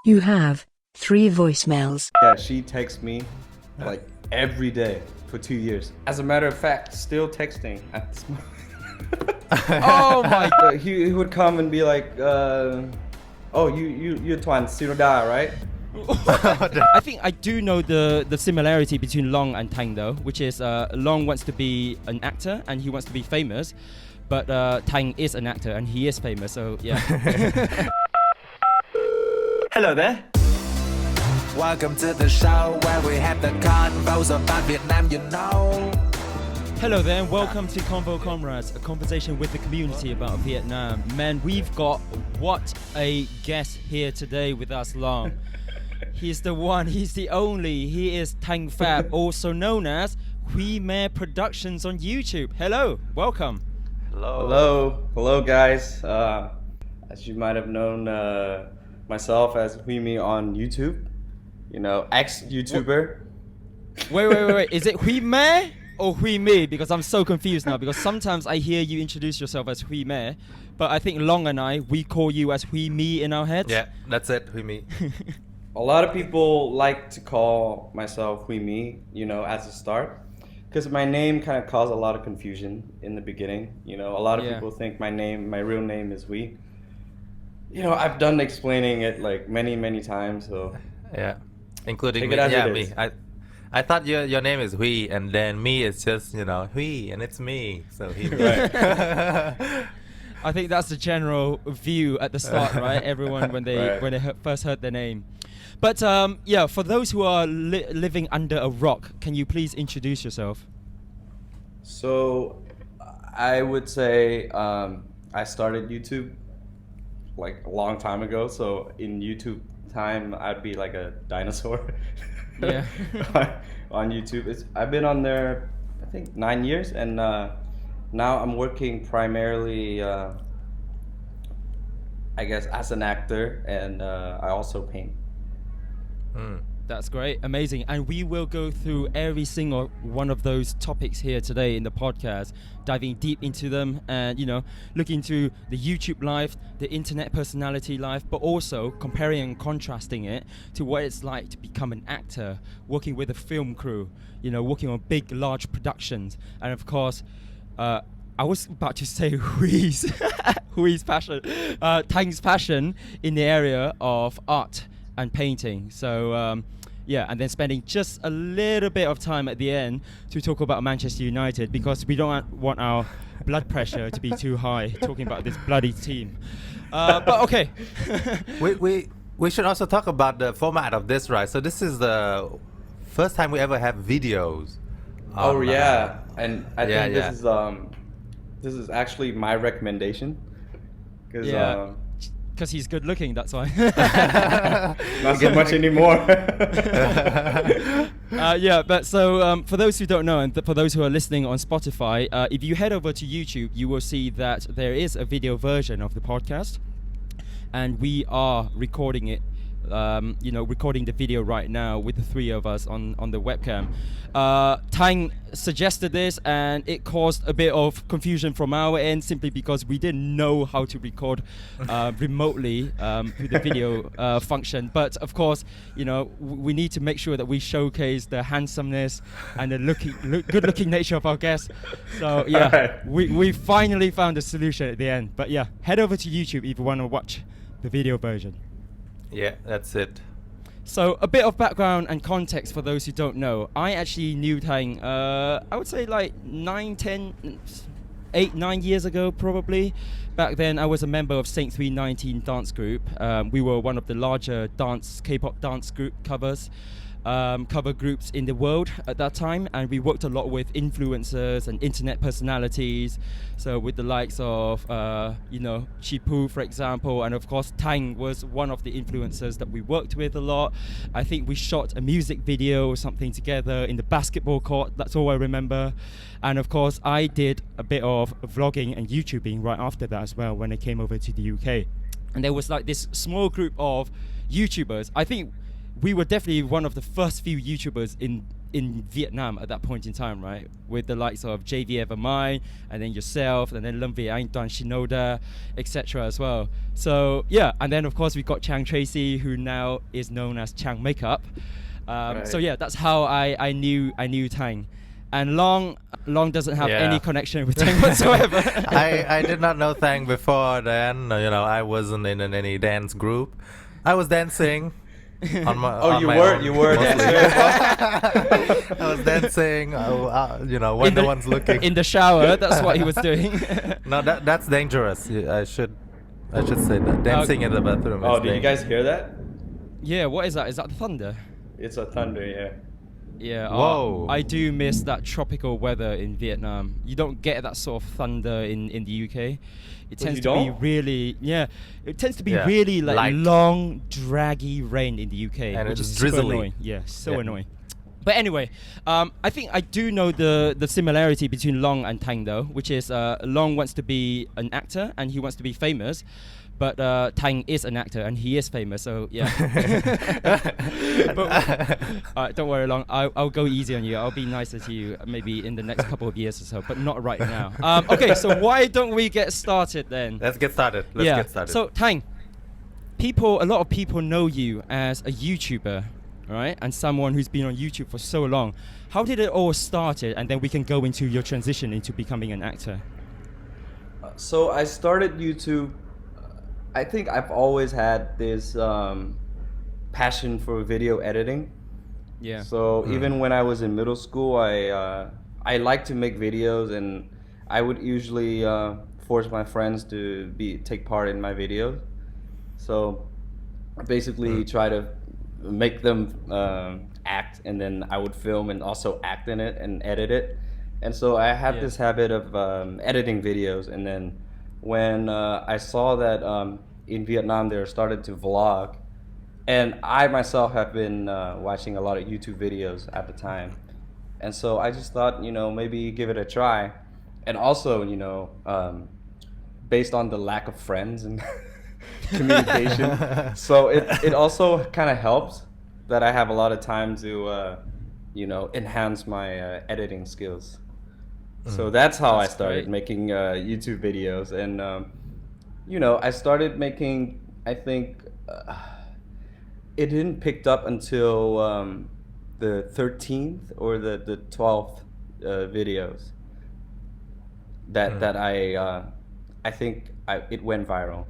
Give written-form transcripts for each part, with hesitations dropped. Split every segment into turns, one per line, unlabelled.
You have 3 voicemails.
Yeah, she texts me like every day for 2 years. As a matter of fact, still texting at this moment.
Oh my God.
He would come and be like, oh, you're Tuan Siroda, right?
I think I do know the similarity between Long and Thanh though, which is Long wants to be an actor and he wants to be famous, but Thanh is an actor and he is famous, so yeah.
Hello there.
Welcome to the show where we have the convos about Vietnam, you know.
Hello there and welcome to Convo Comrades, a conversation with the community about Vietnam. Man, we've got what a guest here today with us, Long. He's the one, he's the only, he is Thanh Pham, also known as Huyme Productions on YouTube. Hello, welcome.
Hello guys. As you might have known myself as Huyme on YouTube, you know, ex-YouTuber.
Wait, is it Huyme or Huyme? Because I'm so confused now, because sometimes I hear you introduce yourself as Huyme, but I think Long and we call you as Huyme in our heads.
Yeah, that's it, Huyme.
A lot of people like to call myself Huyme, you know, as a start, because my name kind of caused a lot of confusion in the beginning. You know, a lot of people think my real name is Huy. You know, I've done explaining it like many times, so
yeah, including
take
me.
it as
Yeah,
it
me.
is.
I thought your name is Huy, and then me is just, you know, Huy, and it's me. So he.
Right.
I think that's the general view at the start, right? Everyone when they first heard their name. But yeah, for those who are living under a rock, can you please introduce yourself?
So I would say I started YouTube like a long time ago. So in YouTube time, I'd be like a dinosaur.
Yeah.
On YouTube, I've been on there I think 9 years, and now I'm working primarily I guess as an actor, and I also paint.
That's great, amazing, and we will go through every single one of those topics here today in the podcast, diving deep into them, and, you know, look into the YouTube life, the internet personality life, but also comparing and contrasting it to what it's like to become an actor, working with a film crew, you know, working on big, large productions, and of course, I was about to say Hui's passion, Thanh passion in the area of art and painting. So yeah, and then spending just a little bit of time at the end to talk about Manchester United, because we don't want our blood pressure to be too high talking about this bloody team. But okay.
we should also talk about the format of this, right? So this is the first time we ever have videos.
Oh yeah, and I think
yeah.
This is actually my recommendation,
because he's good looking, that's why.
Not so much anymore.
Yeah, but so for those who don't know, and for those who are listening on Spotify, if you head over to YouTube, you will see that there is a video version of the podcast, and we are recording it. You know, recording the video right now with the 3 of us on the webcam. Thanh suggested this, and it caused a bit of confusion from our end, simply because we didn't know how to record remotely through the video function. But of course, you know, we need to make sure that we showcase the handsomeness and the good-looking nature of our guests. So yeah, we finally found a solution at the end. But yeah, head over to YouTube if you want to watch the video version.
Yeah, that's it.
So a bit of background and context for those who don't know. I actually knew Thanh, I would say like 8, 9 years ago probably. Back then I was a member of Saint 319 dance group. We were one of the larger K-pop dance group cover groups in the world at that time, and we worked a lot with influencers and internet personalities, so with the likes of you know, Chipu, for example, and of course Thanh was one of the influencers that we worked with a lot. I think we shot a music video or something together in the basketball court, that's all I remember. And of course I did a bit of vlogging and YouTubing right after that as well, when I came over to the UK. And there was like this small group of YouTubers. I think we were definitely one of the first few YouTubers in in Vietnam at that point in time, right? With the likes of JV Evermind, and then yourself, and then Lâm Việt Anh, Toàn Shinoda, etc. as well. So yeah, and then of course we got Chang Tracy, who now is known as Chang Makeup.
Right.
So yeah, that's how I knew Tang. And Long doesn't have any connection with Tang whatsoever.
I did not know Thang before then. I wasn't in any dance group. I was dancing.
You were dancing.
I was dancing. When no one's looking.
In the shower, that's what he was doing.
No, that's dangerous. I should say that dancing in the bathroom.
Oh,
is
did you guys hear that?
Yeah, what is that? Is that thunder?
It's a thunder, yeah.
Yeah.
Whoa.
I do miss that tropical weather in Vietnam. You don't get that sort of thunder in the UK. It tends to be really really like
light.
long, draggy rain in the UK,
And
which
it's
is super
drizzly.
annoying. Yeah, so annoying. But anyway, I think I do know the similarity between Long and Tang though, which is Long wants to be an actor and he wants to be famous. But Tang is an actor and he is famous, so yeah. Alright, don't worry, Long. I'll go easy on you. I'll be nicer to you maybe in the next couple of years or so, but not right now. Okay, so why don't we get started then?
Let's get started. Let's get started.
So Tang, a lot of people know you as a YouTuber, right? And someone who's been on YouTube for so long. How did it all started? And then we can go into your transition into becoming an actor.
So I started YouTube. I think I've always had this passion for video editing.
Yeah.
So even when I was in middle school, I liked to make videos, and I would usually force my friends to take part in my videos. So I basically try to make them act, and then I would film and also act in it and edit it. And so I had this habit of editing videos, and then when I saw that in Vietnam they started to vlog, and I myself have been watching a lot of YouTube videos at the time, and so I just thought, maybe give it a try. And also, based on the lack of friends and communication, so it also kind of helps that I have a lot of time to enhance my editing skills. So that's how I started making YouTube videos, and I started making. I think it didn't pick up until the 13th or the 12th videos that I think it went viral.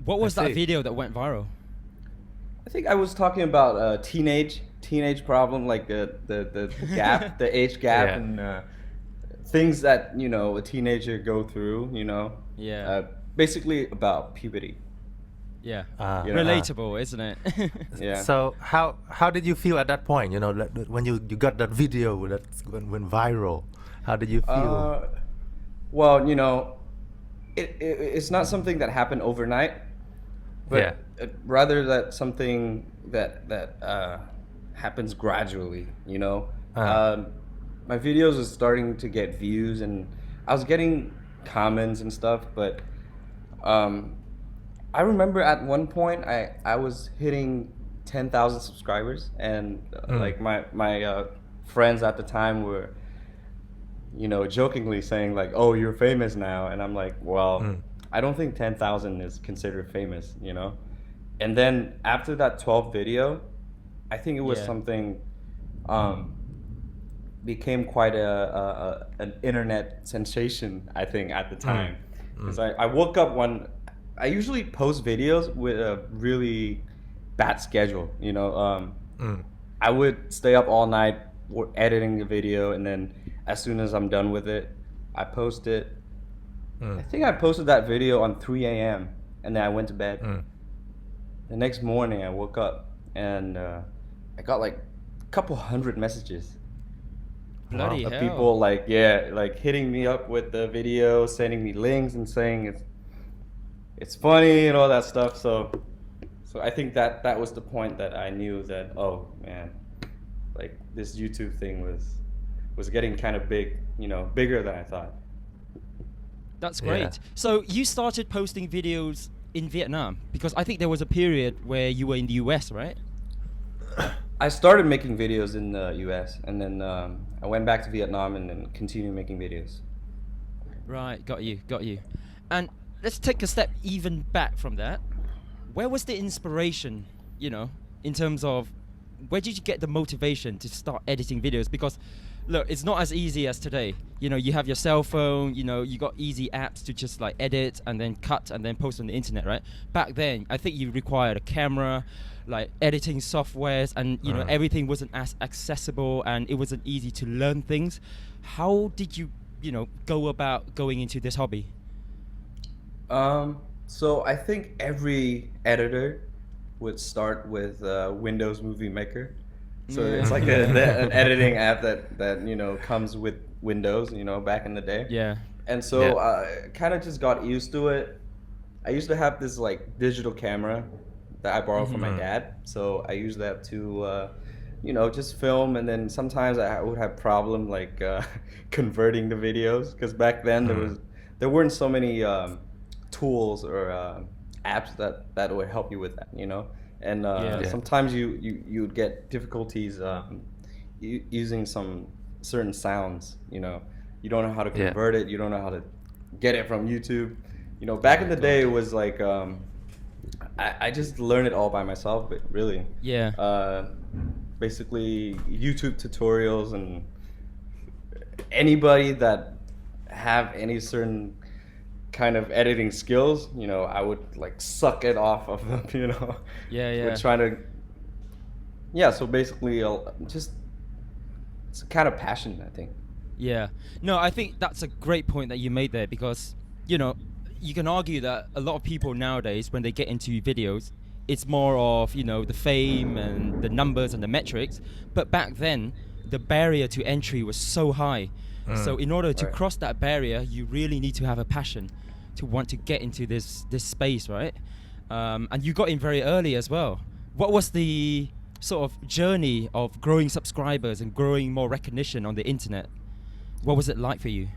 What was that video that went viral?
I think I was talking about teenage problem, like the gap, the age gap, and things that a teenager go through. Basically about puberty.
Yeah, relatable, isn't it?
Yeah.
So how did you feel at that point? When you got that video that went viral, how did you feel?
Well, it's not something that happened overnight, but rather that something that happens gradually. My videos was starting to get views, and I was getting comments and stuff, but I remember at one point I was hitting 10,000 subscribers, and like my friends at the time were jokingly saying like, "Oh, you're famous now," and I'm like, well, I don't think 10,000 is considered famous, And then after that 12th video, I think it was something became quite an internet sensation, I think, at the time. Because I woke up I usually post videos with a really bad schedule, I would stay up all night editing the video, and then as soon as I'm done with it, I post it. I think I posted that video on 3 a.m. and then I went to bed. The next morning I woke up and I got like a couple hundred messages.
Bloody
Of
hell.
people like hitting me up with the video, sending me links and saying it's funny and all that stuff. So I think that was the point that I knew that, oh man, like this YouTube thing was getting kind of big, bigger than I thought.
That's great.
Yeah.
So you started posting videos in Vietnam, because I think there was a period where you were in the US, right?
I started making videos in the U.S. and then I went back to Vietnam and then continued making videos.
Right, got you. And let's take a step even back from that. Where was the inspiration, you know, in terms of where did you get the motivation to start editing videos? Because look, it's not as easy as today. You know, you have your cell phone, you know, you got easy apps to just like edit and then cut and then post on the internet, right? Back then, I think you required a camera, like editing softwares, and you know, everything wasn't as accessible and it wasn't easy to learn things. How did you, you know, go about going into this hobby?
So I think every editor would start with Windows Movie Maker. So it's like an editing app that you know comes with Windows, you know, back in the day.
Yeah.
And so I kind of just got used to it. I used to have this like digital camera that I borrowed from my dad. So I used that to, you know, just film. And then sometimes I would have problem like converting the videos because back then there weren't so many tools or apps that would help you with that, you know. And sometimes you would get difficulties using some certain sounds, you know. You don't know how to convert it. You don't know how to get it from YouTube. You know, back in the day, it was like I just learned it all by myself, but really. Yeah. Basically, YouTube tutorials and anybody that have any certain kind of editing skills, you know, I would like suck it off of them, you know. We're trying to. Yeah. So basically, just it's a kind of passion, I think.
Yeah. No, I think that's a great point that you made there because, you know, you can argue that a lot of people nowadays, when they get into videos, it's more of, you know, the fame and the numbers and the metrics. But back then, the barrier to entry was so high. So in order to cross that barrier, you really need to have a passion to want to get into this space, right? And you got in very early as well. What was the sort of journey of growing subscribers and growing more recognition on the internet? What was it like for you?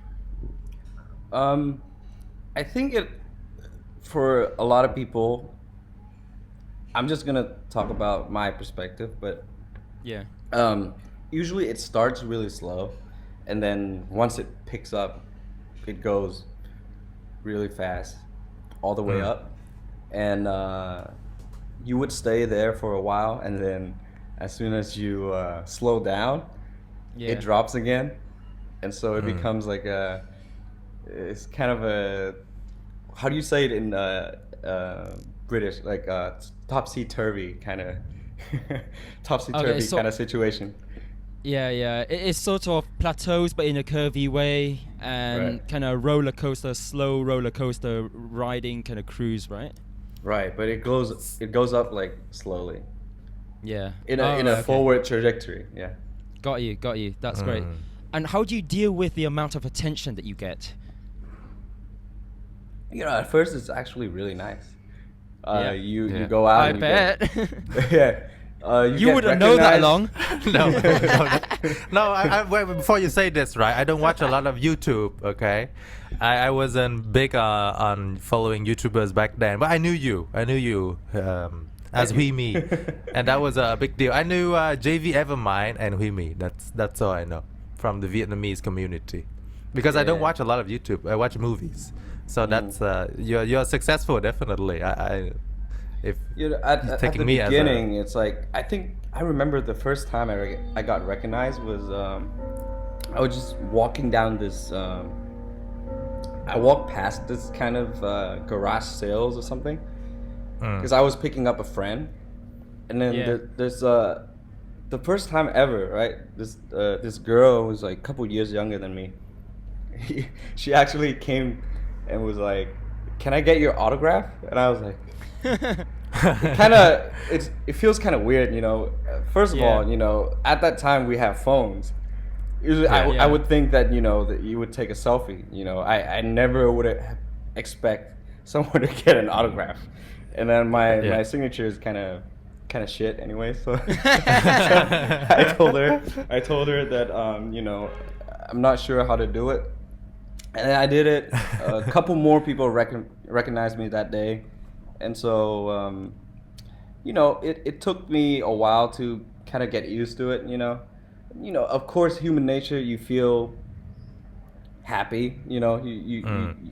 I think for a lot of people, I'm just gonna talk about my perspective, but usually it starts really slow, and then once it picks up, it goes really fast, all the way up, and you would stay there for a while, and then as soon as you slow down, it drops again, and so it becomes like it's kind of a, how do you say it in British, like topsy-turvy kind of topsy-turvy kind of situation.
It's sort of plateaus but in a curvy way, and kind of slow roller coaster riding kind of cruise, right?
Right, but it goes up like slowly. In a forward trajectory.
Got you. That's great. And how do you deal with the amount of attention that you get?
You know, at first it's actually really nice. You go out.
I bet.
You
wouldn't know that long.
No. Wait, before you say this, right? I don't watch a lot of YouTube. Okay, I wasn't big on following YouTubers back then, but I knew you as Huyme, and that was a big deal. I knew JV Evermind and Huyme. That's all I know from the Vietnamese community, because I don't watch a lot of YouTube. I watch movies. So that's you're successful, definitely. If
you know, at the beginning, it's like I remember the first time I got recognized was I was just walking down this. I walked past this kind of garage sales or something because I was picking up a friend, and then there's the first time ever, right? This girl was like a couple years younger than me. She actually came and was like, "Can I get your autograph?" And I was like, it feels kind of weird, you know. First of all, you know, at that time we have phones. Usually I would think that, you know, that you would take a selfie, you know. I never would expect someone to get an autograph. And then my signature is kind of shit anyway, so I told her that you know, I'm not sure how to do it. And then I did it. A couple more people recognized me that day. And so, you know, it took me a while to kind of get used to it, of course, human nature, you feel happy, you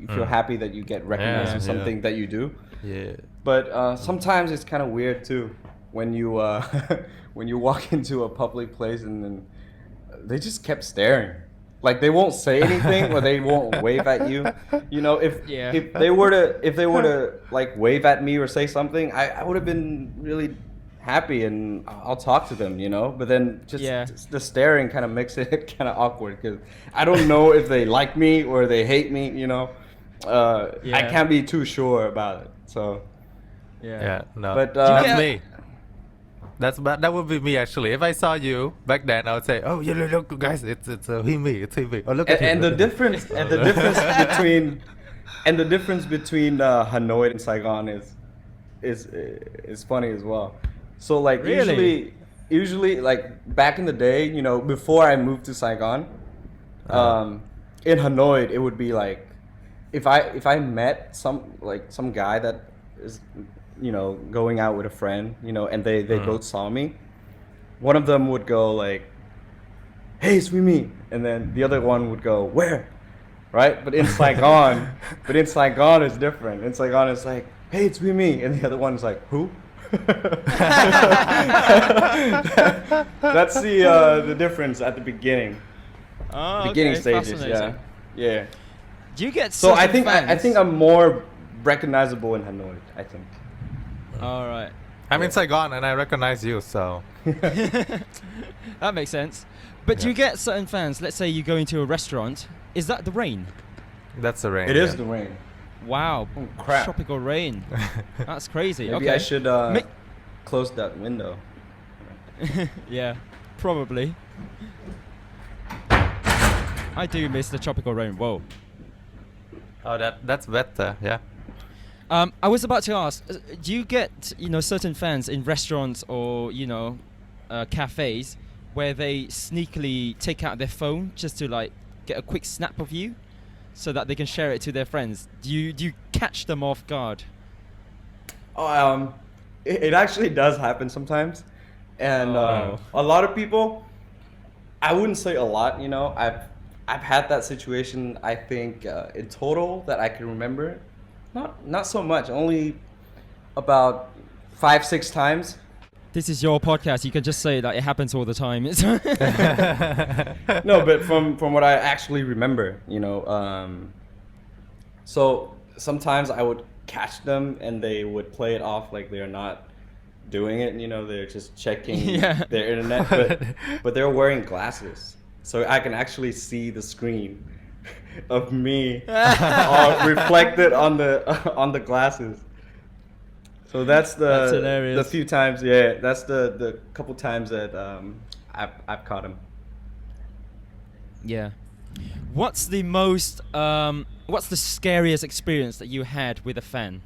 feel happy that you get recognized for something that you do.
Yeah.
But sometimes it's kind of weird too when you when you walk into a public place and then they just kept staring. Like they won't say anything or they won't wave at you. If they were to like wave at me or say something, I would have been really happy and I'll talk to them, But then just the staring kind of makes it kind of awkward because I don't know if they like me or they hate me, I can't be too sure about it. So
no,
but
that's me. That would be me actually. If I saw you back then, I would say, "Oh, yeah, look, guys, it's Huyme, it's Huyme." Oh, look at him.
And the difference between Hanoi and Saigon is funny as well. So like usually like back in the day, before I moved to Saigon, in Hanoi it would be like if I met some guy that is going out with a friend, and they both saw me, one of them would go like, "Hey, it's me," and then the other one would go, "Where?" Right? But in Saigon, it's different. In Saigon, it's like, "Hey, it's me," and the other one's like, "Who?" That's the difference at the beginning. Beginning stages, yeah.
Do you get
so? I think I'm more recognizable in Hanoi. I think.
All right.
I'm in Saigon and I recognize you, so
that makes sense. But do you get certain fans? Let's say you go into a restaurant. Is that the rain?
That's the rain.
It is the rain.
Wow.
Oh, crap.
Tropical rain. That's crazy.
Maybe
okay.
I should close that window.
Yeah, probably. I do miss the tropical rain. Whoa.
Oh, that's better. Yeah.
I was about to ask, do you get certain fans in restaurants or cafes where they sneakily take out their phone just to like get a quick snap of you so that they can share it to their friends? Do you catch them off guard?
It actually does happen sometimes, and a lot of people. I wouldn't say a lot. I've had that situation. I think in total that I can remember. Not so much, only about 5-6 times.
This is your podcast. You can just say that it happens all the time.
No, but from what I actually remember, so sometimes I would catch them and they would play it off like they're not doing it. They're just checking their internet, but they're wearing glasses, so I can actually see the screen of me reflected on the glasses. So that's the few times, that's the couple times that I've caught him.
Yeah. What's the scariest experience that you had with a fan?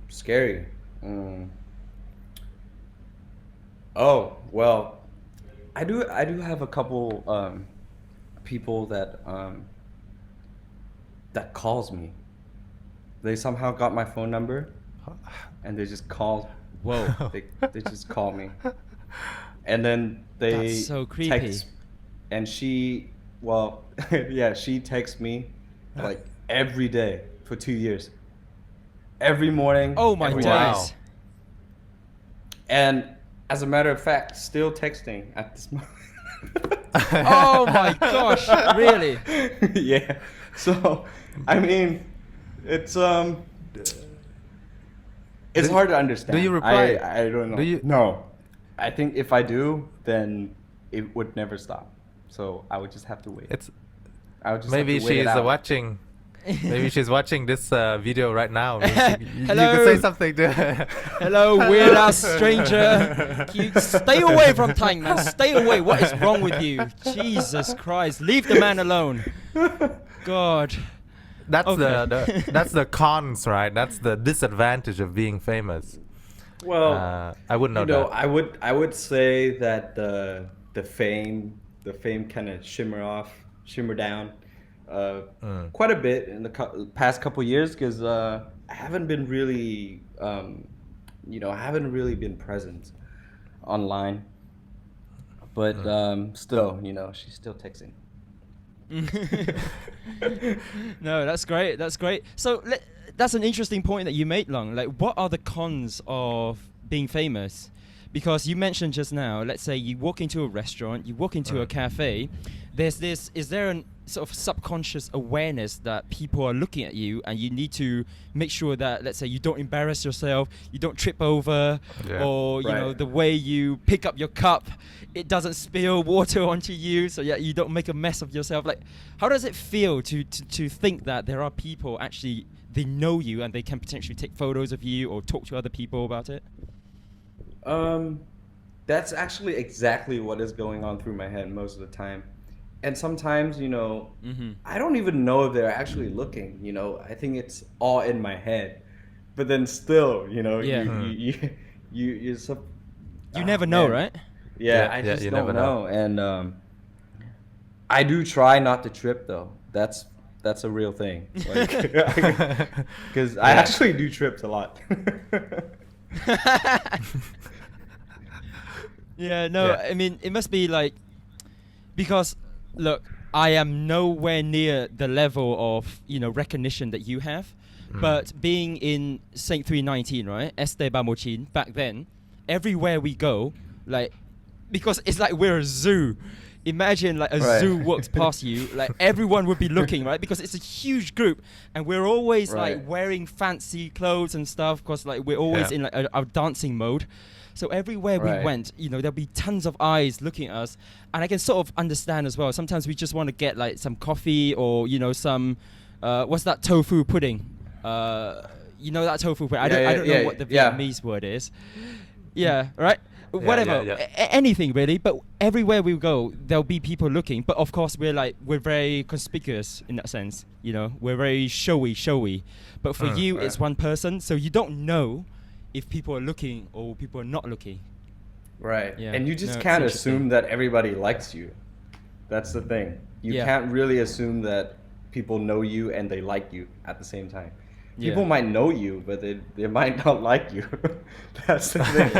Scary. Oh, well, I do have a couple people that calls me. They somehow got my phone number and they just call.
Whoa.
They just call me. And then they
That's so creepy.
text, and she texts me like every day for 2 years. Every morning.
Oh my
every
days.
night. And as a matter of fact, still texting at this moment.
Oh my gosh, really?
Yeah. So, I mean, it's hard to understand.
Do you reply?
I don't know. No. I think if I do, then it would never stop. So I would just have to wait.
Maybe she's watching. Maybe she's watching this video right now.
Hello.
You can say something to her.
Hello, weird ass stranger. Stay away from Tang, man. Stay away. What is wrong with you? Jesus Christ. Leave the man alone. God.
That's that's the cons, right? That's the disadvantage of being famous.
Well,
I wouldn't know that.
I would say that the fame kind of shimmer down quite a bit in the past couple years, because I haven't been really I haven't really been present online. But still, you know, she's still texting.
No, that's great. That's great. So that's an interesting point that you made, Long. Like, what are the cons of being famous? Because you mentioned just now, let's say you walk into a restaurant, you walk into a cafe, there's this, is there an sort of subconscious awareness that people are looking at you and you need to make sure that, let's say, you don't embarrass yourself, you don't trip over, or, you know, the way you pick up your cup, it doesn't spill water onto you, so you don't make a mess of yourself. Like, how does it feel to think that there are people actually, they know you and they can potentially take photos of you or talk to other people about it?
That's actually exactly what is going on through my head most of the time. And sometimes, you know, I don't even know if they're actually looking, you know, I think it's all in my head. But then still, you know, you
never know, right?
Yeah, I just don't know. And I do try not to trip though. That's a real thing. Because I actually do trip a lot.
I mean, it must be like, because look, I am nowhere near the level of, you know, recognition that you have, but being in Saint 319, right, Este Bamochin, back then, everywhere we go, like, because it's like we're a zoo. Imagine like a zoo walks past you, like everyone would be looking, right? Because it's a huge group, and we're always like wearing fancy clothes and stuff, because like we're always in like our dancing mode. So everywhere we went, you know, there'll be tons of eyes looking at us, and I can sort of understand as well. Sometimes we just want to get like some coffee or, you know, some what's that tofu pudding? You know that tofu pudding? I don't know what the Vietnamese word is. Yeah, right. Whatever, anything really. But everywhere we go, there'll be people looking. But of course, we're very conspicuous in that sense. You know, we're very showy. But for you, it's one person, so you don't know if people are looking or people are not looking.
Right. Yeah. And you just can't assume that everybody likes you. That's the thing. You can't really assume that people know you and they like you at the same time. People might know you, but they might not like you. That's the thing.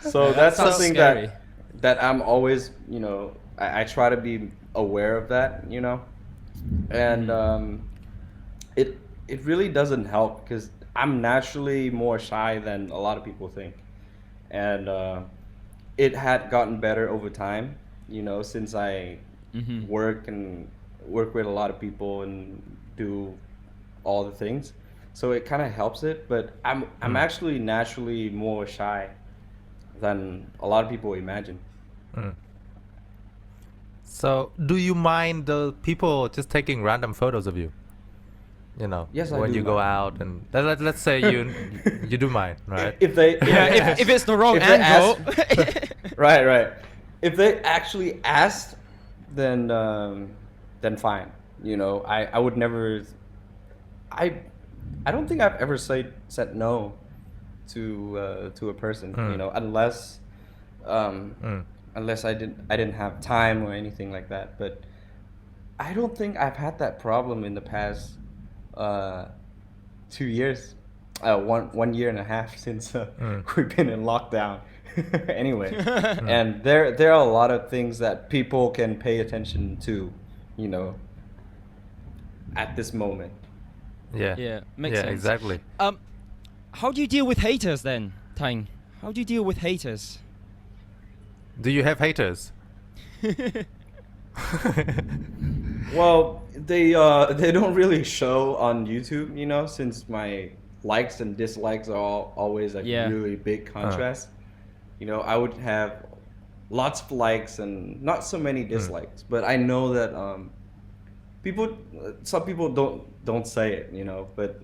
So that's something that I'm always, you know, I try to be aware of that, you know. And it really doesn't help because I'm naturally more shy than a lot of people think. And it had gotten better over time, you know, since I work with a lot of people and do all the things. So it kind of helps it, but I'm actually naturally more shy than a lot of people imagine.
So do you mind the people just taking random photos of you? You know,
yes,
when you go out and let's say you do mind, right?
If they
if it's the wrong angle,
right. If they actually asked, then fine. You know, I would never. I don't think I've ever said no to a person. You know, unless I didn't have time or anything like that. But I don't think I've had that problem in the past 2 years, 1 year and a half since we've been in lockdown. Anyway, and there are a lot of things that people can pay attention to, you know, at this moment.
Makes sense.
Exactly.
How do you deal with haters then, Thanh? How do you deal with haters?
Do you have haters?
Well, they don't really show on YouTube, you know, since my likes and dislikes are always like really big contrast. You know, I would have lots of likes and not so many dislikes, but I know that some people don't say it, you know, but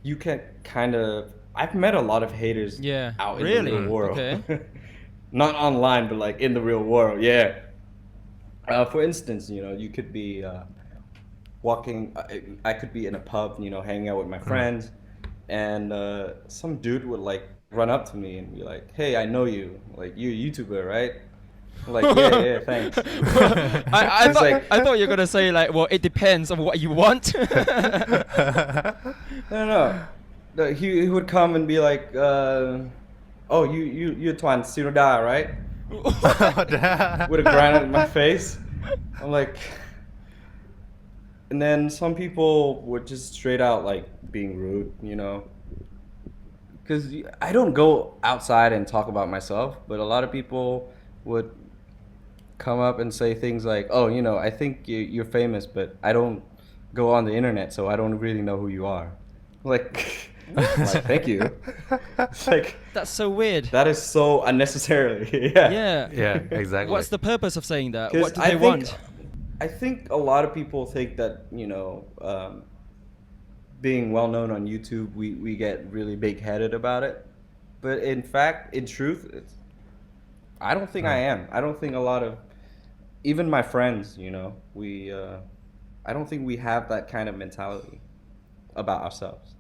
you can kind of. I've met a lot of haters out in the real world. Okay. Not online, but like in the real world. Yeah. For instance, you know, you could be walking. I could be in a pub, you know, hanging out with my friends, and some dude would like run up to me and be like, "Hey, I know you. Like, you're a YouTuber, right?" I'm like, yeah, thanks.
I thought you were gonna say like, well, it depends on what you want.
No. He would come and be like, oh, you Tuan Siroda, right? With a granite in my face. I'm like, and then some people would just straight out like being rude, you know. Because I don't go outside and talk about myself, but a lot of people would come up and say things like, oh, you know, I think you're famous, but I don't go on the internet, so I don't really know who you are. Like, like, thank you. It's like,
That's so weird.
that is so unnecessarily. Yeah.
Yeah.
Yeah, exactly.
What's the purpose of saying that?
'Cause
What do they want?
I think a lot of people think that, you know, being well known on YouTube, we get really big headed about it. But in fact, in truth, I don't think I am. I don't think a lot of, even my friends, you know, I don't think we have that kind of mentality about ourselves.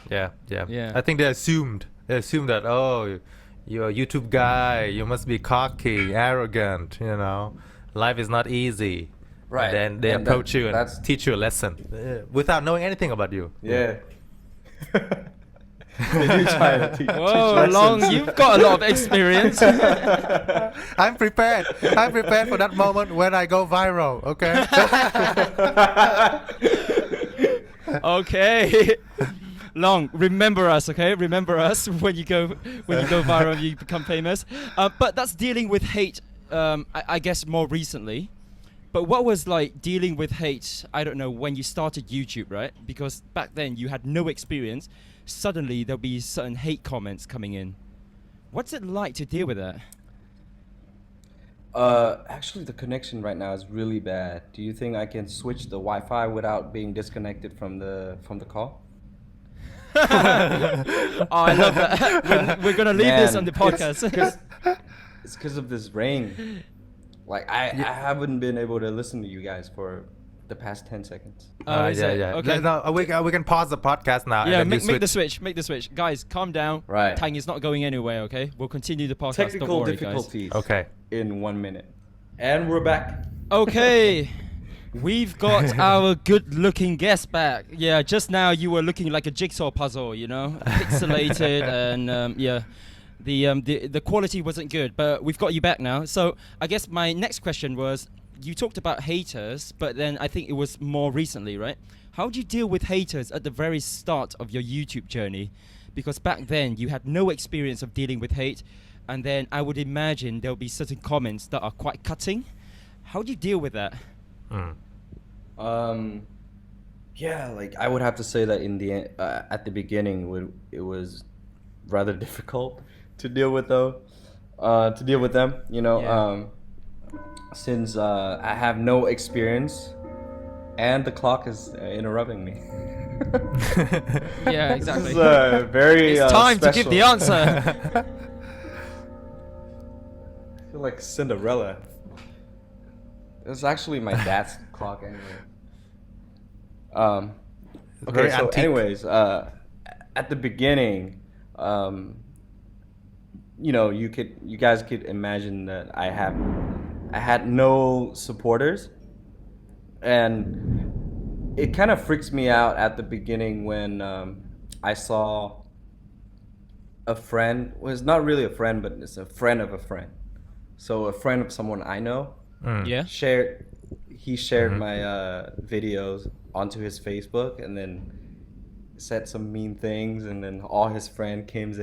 Yeah.
Yeah.
I think they assumed that, oh, you're a YouTube guy, you must be cocky, arrogant, you know. Life is not easy.
Right.
And then they
And
approach you and
that's-
teach you a lesson without knowing anything about you.
Yeah. They do try to teach
Whoa,
lessons.
Long, you've got a lot of experience.
I'm prepared. I'm prepared for that moment when I go viral, okay?
Okay. Long, remember us, okay? Remember us when you go viral, you become famous. But that's dealing with hate. I guess more recently. But what was like dealing with hate? I don't know, when you started YouTube, right? Because back then you had no experience. Suddenly there'll be certain hate comments coming in. What's it like to deal with that?
Actually, the connection right now is really bad. Do you think I can switch the Wi-Fi without being disconnected from the call?
Oh, I love that. We're gonna leave this
Man,
on the podcast.
It's because of this rain. Like I haven't been able to listen to you guys for the past 10 seconds.
Is it? Okay.
No, we can pause the podcast now.
Yeah,
and then
make the switch. Make the switch, guys. Calm down.
Right.
Tang is not going anywhere. Okay, we'll continue the podcast.
Technical
Don't worry,
difficulties.
Okay.
In 1 minute, and we're back.
guys. Okay, we've got our good-looking guest back. Yeah, just now you were looking like a jigsaw puzzle. You know, pixelated and yeah. The quality wasn't good, but we've got you back now. So I guess my next question was, you talked about haters, but then I think it was more recently, right? How do you deal with haters at the very start of your YouTube journey? Because back then you had no experience of dealing with hate, and then I would imagine there'll be certain comments that are quite cutting. How do you deal with that?
Yeah, like I would have to say that in the at the beginning it was rather difficult to deal with them, you know.
Yeah.
Since I have no experience and the clock is interrupting me.
Yeah, exactly.
This is very
It's time to give the
special.
answer.
I feel like Cinderella. It was actually my dad's clock anyway. Okay,
Very
so
antique.
anyways, at the beginning, you know, you guys could imagine that I had no supporters, and it kind of freaks me out at the beginning when I saw a friend. Well, it's not really a friend, but it's a friend of a friend. So a friend of someone I know
Yeah.
shared my videos onto his Facebook, and then said some mean things, and then all his friends came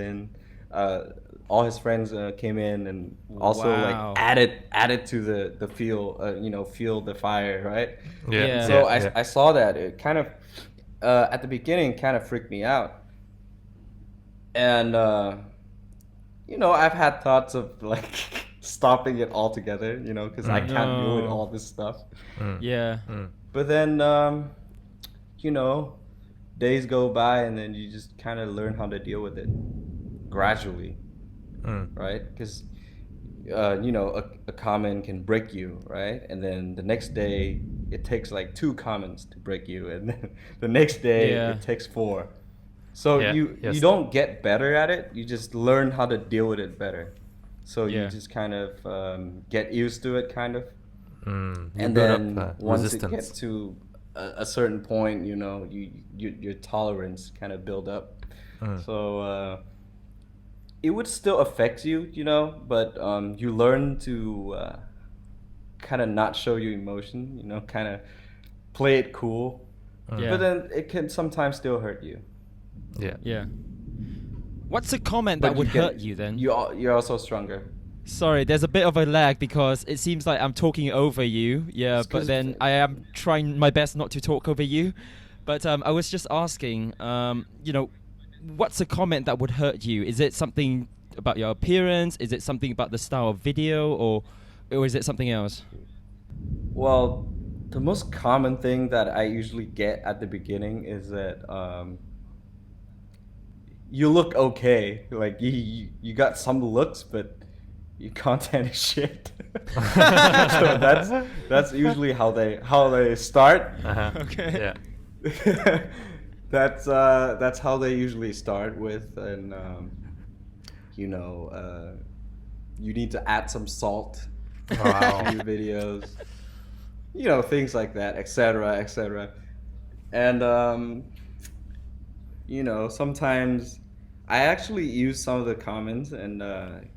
in and also
Wow.
like added to the fuel, fuel the fire, right?
Yeah.
So I saw that. It kind of at the beginning kind of freaked me out, and you know, I've had thoughts of like stopping it altogether, you know, because I can't deal with
No.
all this stuff.
Yeah.
But then, you know, days go by, and then you just kind of learn how to deal with it gradually, right? Because, you know, a comment can break you, right? And then the next day, it takes like 2 comments to break you, and then the next day,
Yeah.
it takes 4. So
Yeah,
you
yes.
don't get better at it. You just learn how to deal with it better. So
Yeah.
you just kind of get used to it, kind of.
You
And
build
then
up
once
resistance.
it gets to a certain point, you know, your tolerance kind of build up. So it would still affect you, you know, but you learn to kind of not show your emotion, you know, kind of play it cool.
Yeah.
But then it can sometimes still hurt you.
Yeah.
Yeah. What's a comment
But
that would
you get-
hurt you then?
You're also stronger.
Sorry, there's a bit of a lag because it seems like I'm talking over you. Yeah,
It's
but
'cause
then I am trying my best not to talk over you. But I was just asking, you know, what's a comment that would hurt you? Is it something about your appearance? Is it something about the style of video, or is it something else?
Well, the most common thing that I usually get at the beginning is that you look okay, like you got some looks, but your content is shit. So that's usually how they start.
Okay.
Yeah.
That's how they usually start with, and you know, you need to add some salt
Wow.
to your videos, you know, things like that, etc., etc. And you know, sometimes I actually use some of the comments and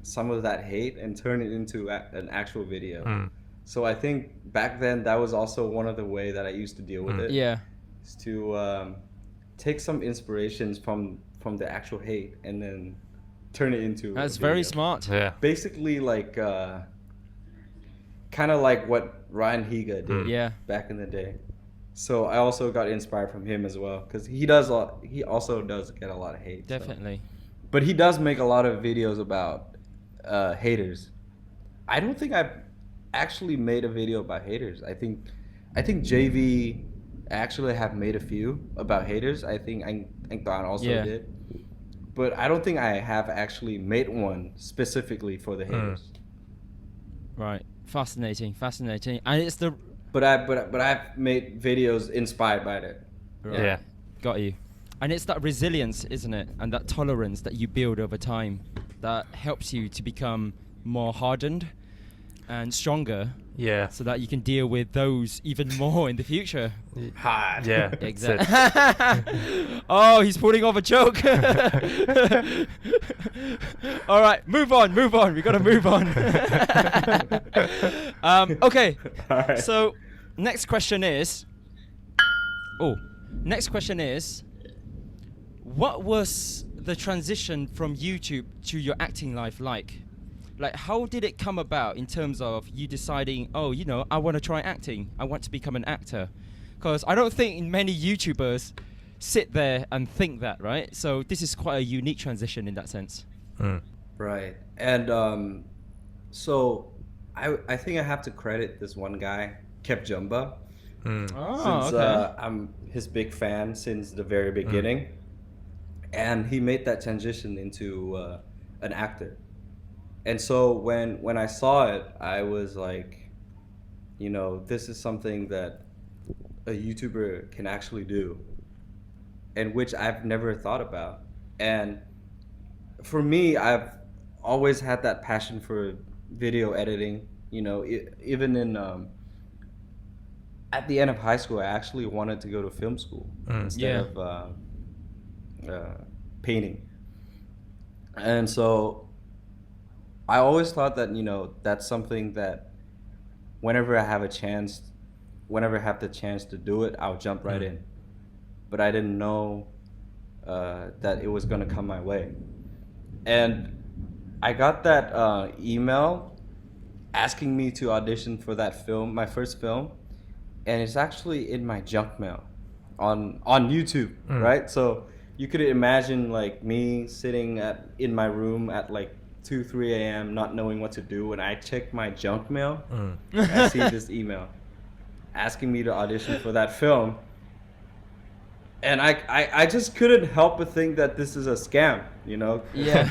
some of that hate and turn it into an actual video.
Mm.
So I think back then that was also one of the way that I used to deal with it.
Yeah.
Is to take some inspirations from the actual hate and then turn it into
That's
a
very
video.
smart.
Yeah.
Basically, like kind of like what Ryan Higa did
Yeah.
back in the day. So I also got inspired from him as well, because he also does get a lot of hate. so.
Definitely.
But he does make a lot of videos about haters. I don't think I've actually made a video about haters. I think JV actually have made a few about haters. I think Anh Toàn also
Yeah.
did. But I don't think I have actually made one specifically for the haters.
Right. Fascinating. Fascinating. And it's the
But I've made videos inspired by it.
Right.
Yeah.
Got you. And it's that resilience, isn't it? And that tolerance that you build over time that helps you to become more hardened and stronger
Yeah.
so that you can deal with those even more in the future.
Hard.
Yeah. that's
Exactly.
it.
Oh, he's putting off a joke. All right, move on. We got to move on. Okay.
All right.
So, next question is, what was the transition from YouTube to your acting life like? Like, how did it come about in terms of you deciding, oh, you know, I want to try acting. I want to become an actor. Because I don't think many YouTubers sit there and think that, right? So this is quite a unique transition in that sense.
Mm.
Right. And so I think I have to credit this one guy, Kep Jumba.
Mm.
Oh,
Since
okay.
I'm his big fan since the very beginning. And he made that transition into an actor. And so when I saw it, I was like, you know, this is something that a YouTuber can actually do, and which I've never thought about. And for me, I've always had that passion for video editing. You know, even in at the end of high school, I actually wanted to go to film school instead of painting. And so I always thought that, you know, that's something that whenever I have the chance to do it, I'll jump right in. But I didn't know that it was gonna come my way. And I got that email asking me to audition for that film, my first film, and it's actually in my junk mail on YouTube, right? So you could imagine like me sitting in my room at like 2-3 a.m. not knowing what to do, and I check my junk mail. I see this email asking me to audition for that film, and I just couldn't help but think that this is a scam, you know?
Yeah.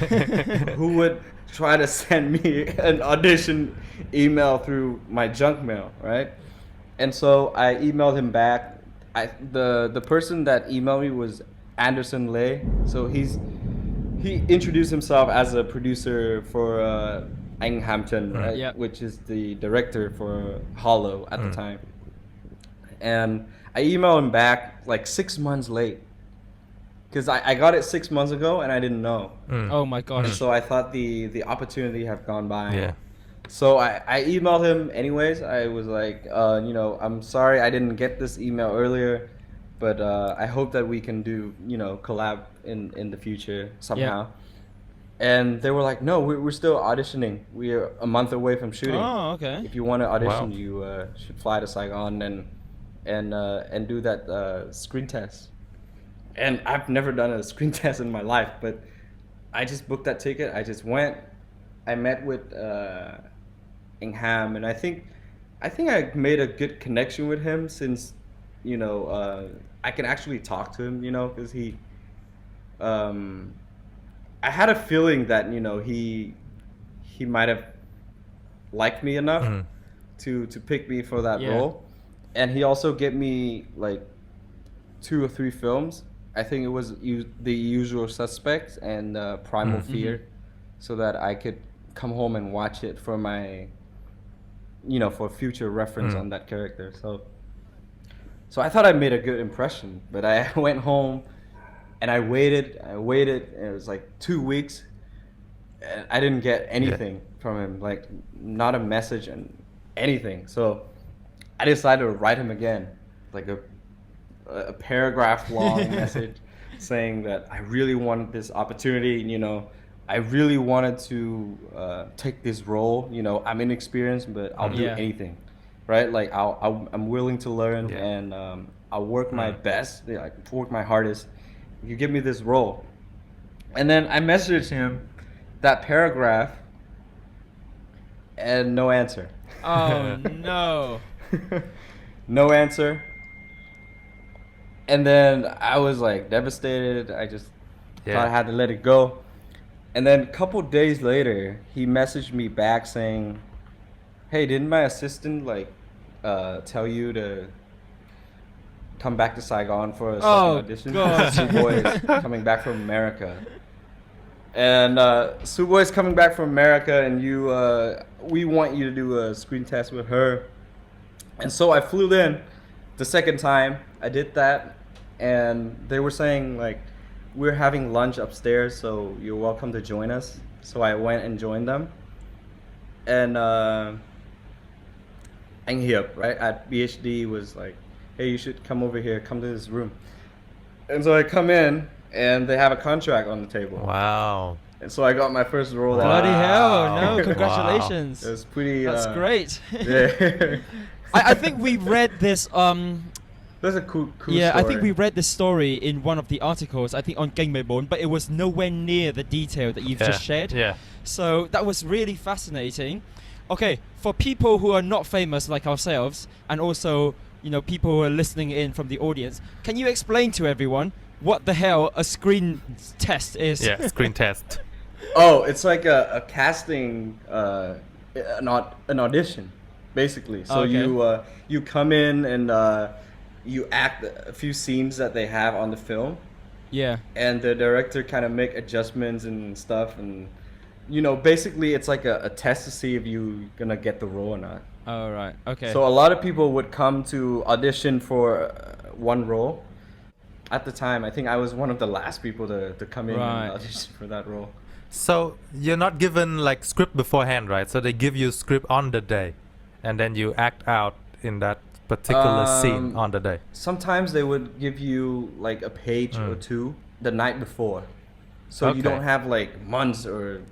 Who would try to send me an audition email through my junk mail, right? And so I emailed him back. The person that emailed me was Anderson Lay. So he introduced himself as a producer for Anh Hampton, right?
Yep.
Which is the director for Hollow at the time. And I emailed him back like 6 months late. because I got it 6 months ago and I didn't know.
Oh my gosh.
And so I thought the opportunity had gone by.
Yeah.
So I emailed him anyways. I was like, I'm sorry I didn't get this email earlier, but I hope that we can do, collab in the future somehow. And they were like, no, we're still auditioning. We're a month away from shooting.
Oh, okay.
If you want to audition,
Wow.
you should fly to Saigon and do that screen test. And I've never done a screen test in my life, but I just booked that ticket. I just went. I met with Ham, and I think I made a good connection with him since, I can actually talk to him, because he. I had a feeling that he might have liked me enough to pick me for that role, and he also gave me like 2 or 3 films. I think it was The Usual Suspects and Primal Fear, so that I could come home and watch it for my, for future reference on that character. So I thought I made a good impression, but I went home. And I waited, and it was like 2 weeks, and I didn't get anything from him, like not a message and anything. So I decided to write him again, like a paragraph long message saying that I really wanted this opportunity, I really wanted to take this role, I'm inexperienced, but I'll do anything, right? Like I'm willing to learn, and I'll work my best, work my hardest. You give me this role. And then I messaged him that paragraph and no answer.
Oh no.
No answer. And then I was like devastated. I just thought I had to let it go. And then a couple days later, he messaged me back saying, hey, didn't my assistant tell you to come back to Saigon for a second audition? Su Boy's coming back from America. And Su Boy's coming back from America, and we want you to do a screen test with her. And so I flew in the second time. I did that, and they were saying like, we're having lunch upstairs, so you're welcome to join us. So I went and joined them. And Anh Hiệp, right, at BHD was like, hey, you should come over here, come to this room. And so I come in, and they have a contract on the table.
Wow.
And so I got my first role.
Bloody hell!
Wow.
No, congratulations.
It was pretty.
That's great.
Yeah.
I think we read this.
That's a cool
story. I think we
story.
read this story in one of the articles. I think on Game Bon, but it was nowhere near the detail that you've just shared.
Yeah.
So that was really fascinating. Okay, for people who are not famous like ourselves, and also people who are listening in from the audience, can you explain to everyone what the hell a screen test is?
Yeah, screen test.
Oh, it's like a casting, an audition, basically. So you come in and you act a few scenes that they have on the film.
Yeah.
And the director kind of make adjustments and stuff, and basically it's like a test to see if you're gonna get the role or not.
Oh, right. Okay.
So a lot of people would come to audition for one role. At the time, I think I was one of the last people to come in and audition for that role.
So you're not given like script beforehand, right? So they give you script on the day, and then you act out in that particular scene on the day.
Sometimes they would give you like a page or two the night before, so you don't have like months or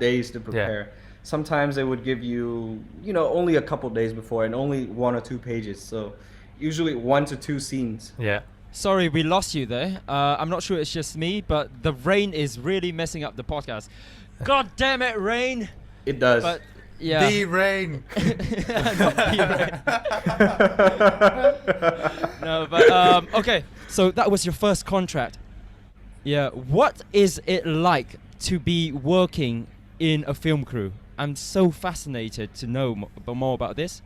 days to prepare. Sometimes they would give you, only a couple days before and only 1 or 2 pages. So usually 1 to 2 scenes.
Yeah.
Sorry, we lost you there. I'm not sure it's just me, but the rain is really messing up the podcast. God damn it, rain!
It does.
But yeah.
The rain.
Not the rain. No, but okay. So that was your first contract. Yeah. What is it like to be working in a film crew? I'm so fascinated to know more about this.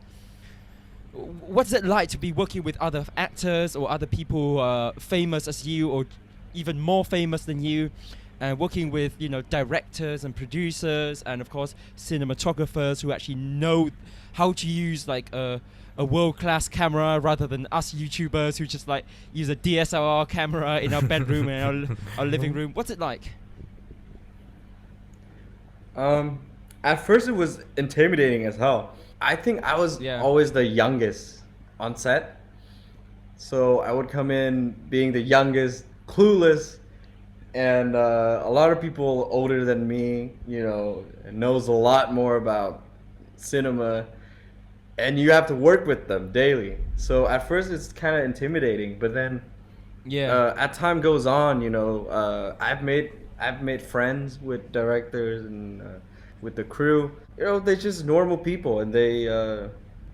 What's it like to be working with other actors or other people who are famous as you or even more famous than you, and working with directors and producers and of course cinematographers who actually know how to use like a a world-class camera rather than us YouTubers who just like use a DSLR camera in our bedroom and our living room? What's it like?
At first it was intimidating as hell. I think I was always the youngest on set. So I would come in being the youngest, clueless, and a lot of people older than me, you know, knows a lot more about cinema, and you have to work with them daily. So at first it's kind of intimidating, but then as time goes on, you know, I've made friends with directors and with the crew. You know, they're just normal people, and they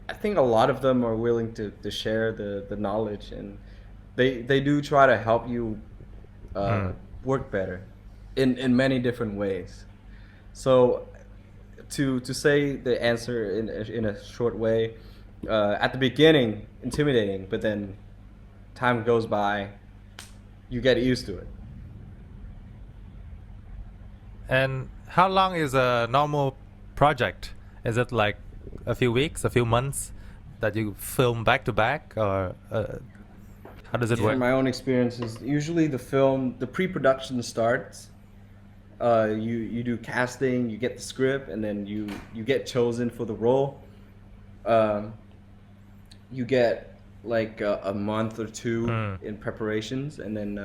I think a lot of them are willing to share the knowledge, and they do try to help you work better in many different ways. So to say the answer in a short way, at the beginning intimidating, but then time goes by, you get used to it.
And how long is a normal project? Is it like a few weeks, a few months that you film back to back, or how does it work?
In my own experiences, usually the pre-production starts. You do casting, you get the script, and then you get chosen for the role. You get like a month or two in preparations, and then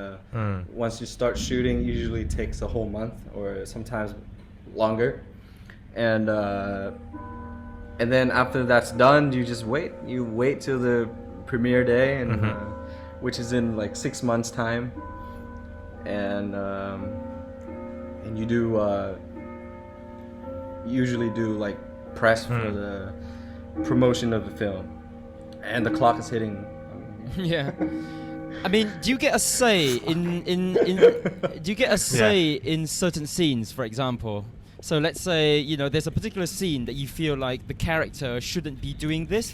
once you start shooting, usually it takes a whole month or sometimes longer. And then after that's done, you just wait. You wait till the premiere day, and which is in like 6 months time, and you do usually do like press for the promotion of the film, and the clock is hitting.
Yeah. I mean, do you get a say in certain scenes, for example? So let's say, you know, there's a particular scene that you feel like the character shouldn't be doing this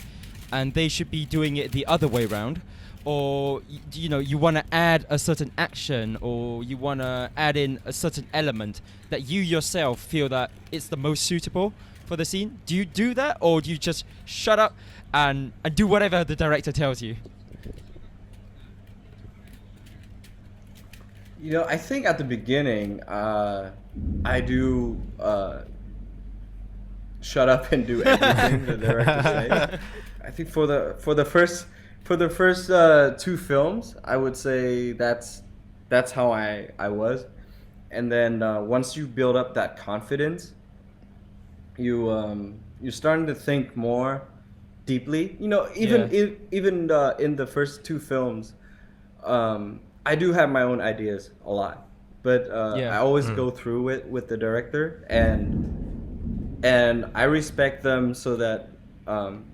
and they should be doing it the other way around, or you know, you want to add a certain action, or you want to add in a certain element that you yourself feel that it's the most suitable for the scene. Do you do that, or do you just shut up and do whatever the director tells you?
You know, I think at the beginning, I do shut up and do everything the director says. I think for the first 2 films, I would say that's how I was, and then once you build up that confidence, you're starting to think more deeply. You know, even in the first 2 films, I do have my own ideas a lot, but I always go through it with the director, and I respect them so that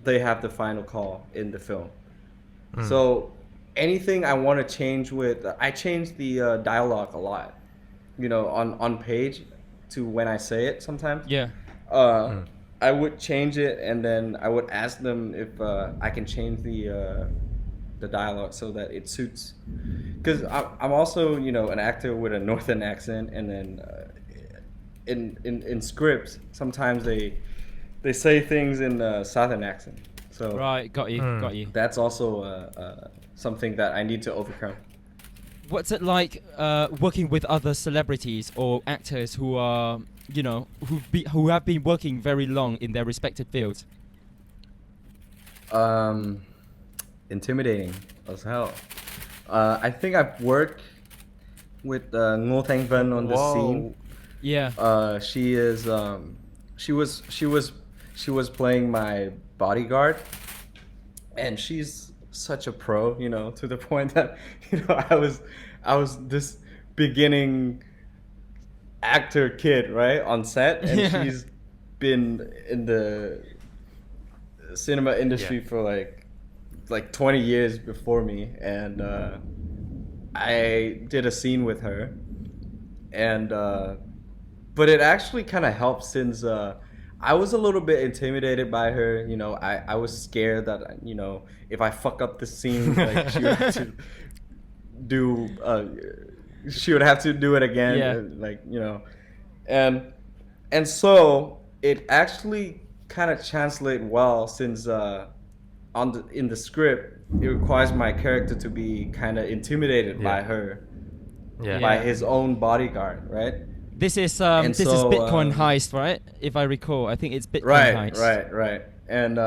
they have the final call in the film. So anything I want to change I change the dialogue a lot, you know, on page to when I say it sometimes. I would change it, and then I would ask them if I can change the dialogue so that it suits, because I'm also, you know, an actor with a northern accent, and then in scripts sometimes they say things in a southern accent. So
right, got you.
That's also something that I need to overcome.
What's it like working with other celebrities or actors who are, you know, who have been working very long in their respective fields?
Intimidating as hell. I think I've worked with Thanh Pham on this scene.
Yeah.
She was playing my bodyguard, and she's such a pro, you know, to the point that, you know, I was this beginning actor kid, right, on set, and she's been in the cinema industry for like 20 years before me, and I did a scene with her, and but it actually kind of helped, since I was a little bit intimidated by her. You know, I was scared that, you know, if I fuck up the scene, like she would have to do it again, like, you know, and so it actually kind of translated well, since in the script, it requires my character to be kind of intimidated by her, by his own bodyguard, right?
This is Bitcoin heist, right? If I recall, I think it's Bitcoin heist.
Right. And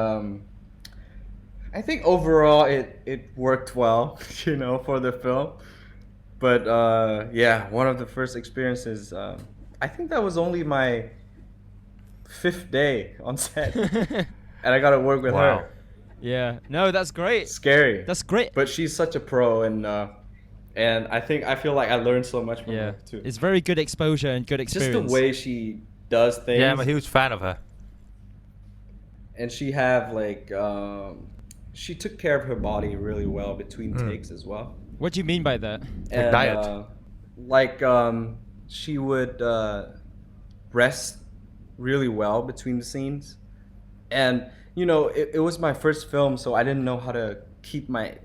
I think overall it worked well, you know, for the film. But one of the first experiences. I think that was only my 5th day on set, and I got to work with her.
Yeah, no, that's great.
Scary.
That's great.
But she's such a pro, and I feel like I learned so much from her too.
It's very good exposure and good experience.
Just the way she does things.
Yeah, I'm a huge fan of her.
And she she took care of her body really well between takes as well.
What do you mean by that?
And,
diet.
She would rest really well between the scenes, and you know, it was my first film, so I didn't know how to keep my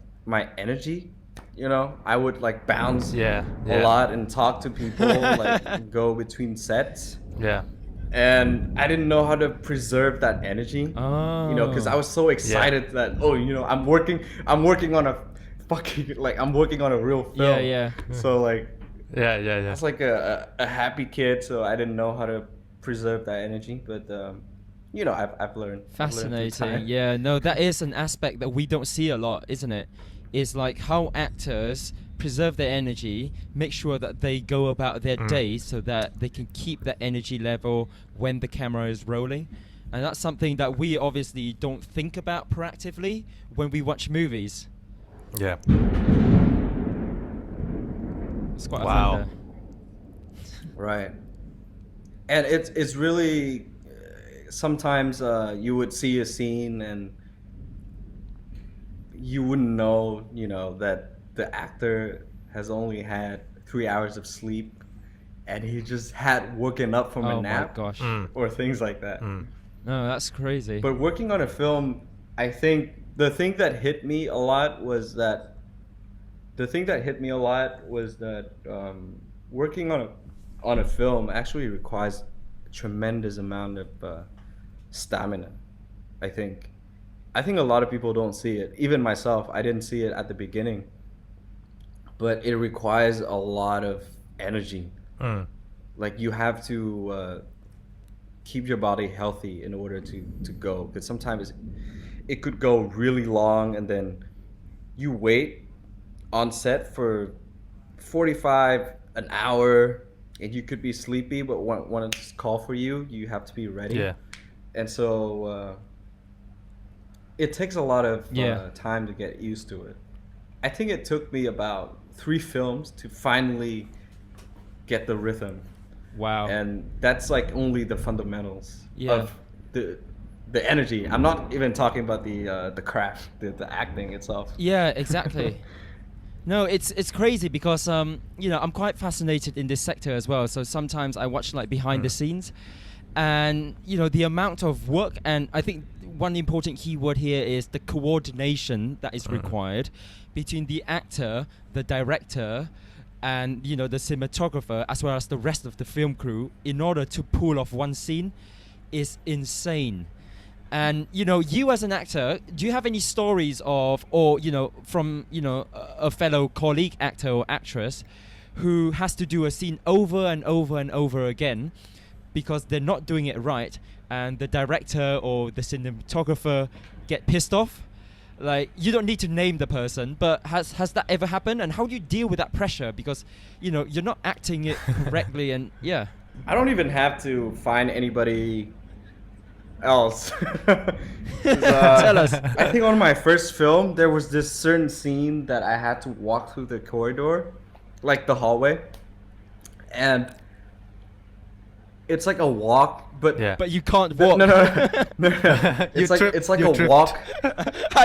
energy. You know, I would like bounce a lot and talk to people, like go between sets.
Yeah.
And I didn't know how to preserve that energy.
Oh.
You know, because I was so excited that you know, I'm working on a fucking I'm working on a real film.
Yeah.
So like.
Yeah.
It's like a happy kid, so I didn't know how to preserve that energy, but you know, I've learned.
Fascinating. Yeah, no, that is an aspect that we don't see a lot, isn't it? It's like how actors preserve their energy, make sure that they go about their day so that they can keep that energy level when the camera is rolling. And that's something that we obviously don't think about proactively when we watch movies.
Yeah.
It's quite a thing there.
Right. And it's really sometimes you would see a scene and you wouldn't know, you know, that the actor has only had 3 hours of sleep and he just had woken up from a nap.
Oh my gosh.
Or things like that.
No, that's crazy.
But working on a film, I think the thing that hit me a lot was that working on a film actually requires a tremendous amount of stamina. I think a lot of people don't see it. Even myself, I didn't see it at the beginning. But it requires a lot of energy. Like you have to keep your body healthy in order to go. Because sometimes it could go really long and then you wait on set for 45 an hour and you could be sleepy, but when it's call for you, you have to be ready.
Yeah.
And so it takes a lot of time to get used to it. I think it took me about 3 films to finally get the rhythm.
Wow.
And that's like only the fundamentals of the energy. I'm not even talking about the craft, the acting itself.
Yeah, exactly. No, it's crazy because you know, I'm quite fascinated in this sector as well. So sometimes I watch like behind the scenes, and you know, the amount of work, and I think one important keyword here is the coordination that is required between the actor, the director, and you know, the cinematographer, as well as the rest of the film crew, in order to pull off one scene is insane. And you know, you as an actor, do you have any stories of, or you know, from you know, a fellow colleague actor or actress who has to do a scene over and over and over again because they're not doing it right, and the director or the cinematographer get pissed off? Like, you don't need to name the person, but has that ever happened? And how do you deal with that pressure? Because you know, you're not acting it correctly, and
I don't even have to find anybody else.
Tell us.
I think on my first film there was this certain scene that I had to walk through the corridor, like the hallway, and it's like a walk, but
you can't walk.
No. It's like a walk.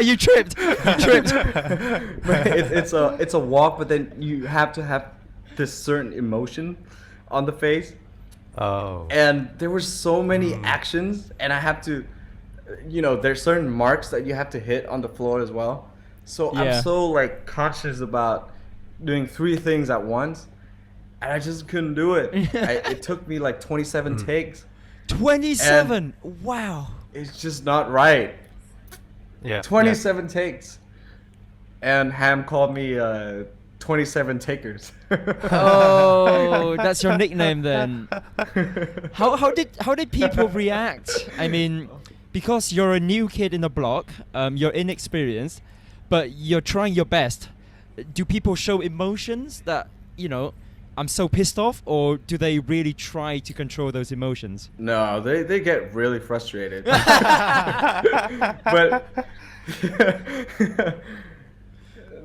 You tripped.
It's a walk, but then you have to have this certain emotion on the face.
Oh.
And there were so many actions, and I have to, you know, there's certain marks that you have to hit on the floor as well. So I'm so like conscious about doing 3 things at once, and I just couldn't do it. It took me like 27 takes.
27. Wow.
It's just not right.
Yeah.
27 takes. And Ham called me 27 takers.
Oh, that's your nickname then. How did people react? I mean, because you're a new kid in the block, you're inexperienced, but you're trying your best. Do people show emotions that, you know, I'm so pissed off, or do they really try to control those emotions?
No, they get really frustrated. But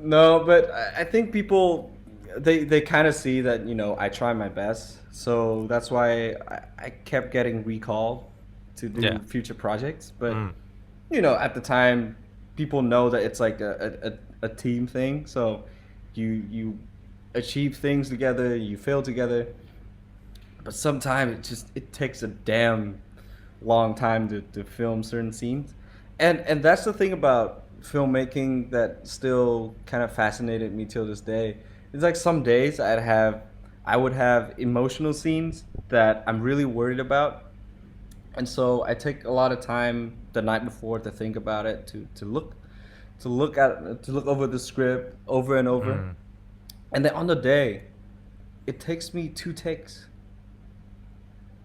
no, but I think people they kind of see that, you know, I try my best. So that's why I kept getting recalled to do future projects. But you know, at the time, people know that it's like a team thing. So you achieve things together, you fail together. But sometimes it takes a damn long time to film certain scenes. And that's the thing about filmmaking that still kind of fascinated me till this day. It's like some days I would have emotional scenes that I'm really worried about. And so I take a lot of time the night before to think about it, to look over the script over and over. And then on the day, it takes me 2 takes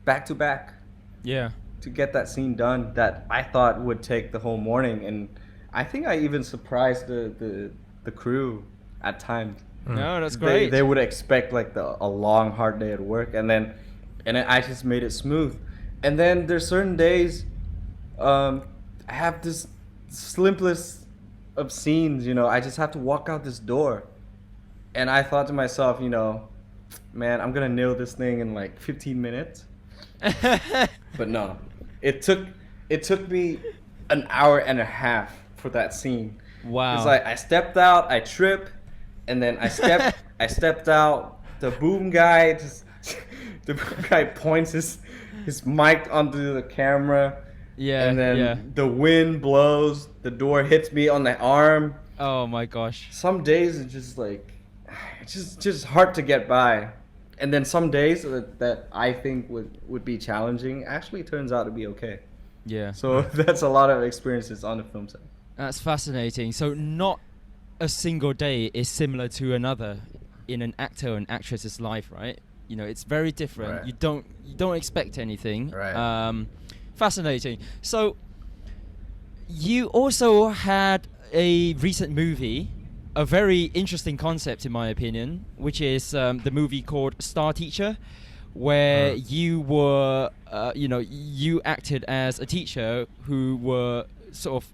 back to back.
Yeah.
To get that scene done that I thought would take the whole morning. And I think I even surprised the crew at times.
No, that's great.
They would expect like a long hard day at work, and then I just made it smooth. And then there's certain days I have this simplest of scenes, you know, I just have to walk out this door, and I thought to myself, you know, man, I'm gonna nail this thing in like 15 minutes. But no, it took me an hour and a half for that scene.
Wow.
It's like I stepped out, I tripped, and then I stepped out. The boom guy points his mic onto the camera.
Yeah.
And then the wind blows, the door hits me on the arm.
Oh my gosh.
Some days it's just like it's just hard to get by. And then some days that I think would be challenging actually turns out to be okay.
Yeah.
So that's a lot of experiences on the film set.
That's fascinating. So not a single day is similar to another in an actor or an actress's life, right? You know, it's very different.
Right.
You don't expect anything.
Right.
Fascinating. So you also had a recent movie, a very interesting concept in my opinion, which is the movie called Star Teacher, where you were, you acted as a teacher who were sort of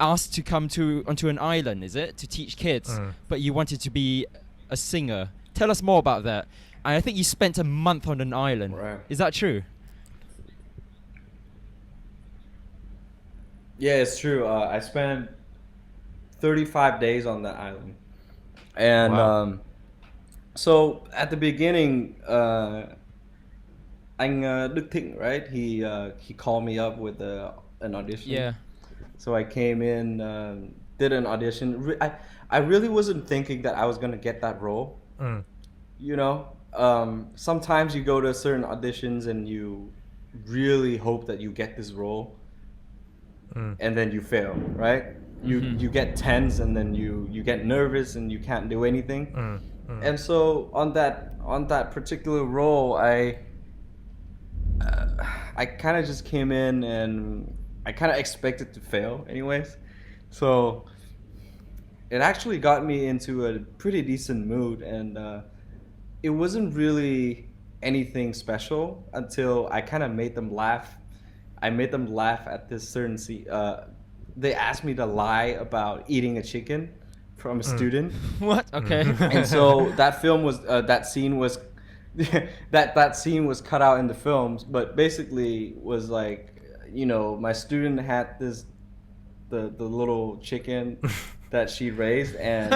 asked to come onto an island, is it, to teach kids, but you wanted to be a singer. Tell us more about that. I think you spent a month on an island.
Right.
Is that true?
Yeah, it's true. I spent 35 days on that island. And
Wow.
So at the beginning, anh Đức Thịnh, right? He called me up with an audition.
Yeah.
So I came in, did an audition. I really wasn't thinking that I was gonna get that role. You know, sometimes you go to certain auditions and you really hope that you get this role, and then you fail, right? You get tense, and then you get nervous and you can't do anything. And so on that particular role, I kind of just came in and I kind of expected to fail anyways. So it actually got me into a pretty decent mood, and it wasn't really anything special until I kind of made them laugh. I made them laugh at this certain scene. They asked me to lie about eating a chicken from a student.
What? Okay.
And so that film was that scene was that scene was cut out in the films, but basically was like, you know, my student had the little chicken that she raised, and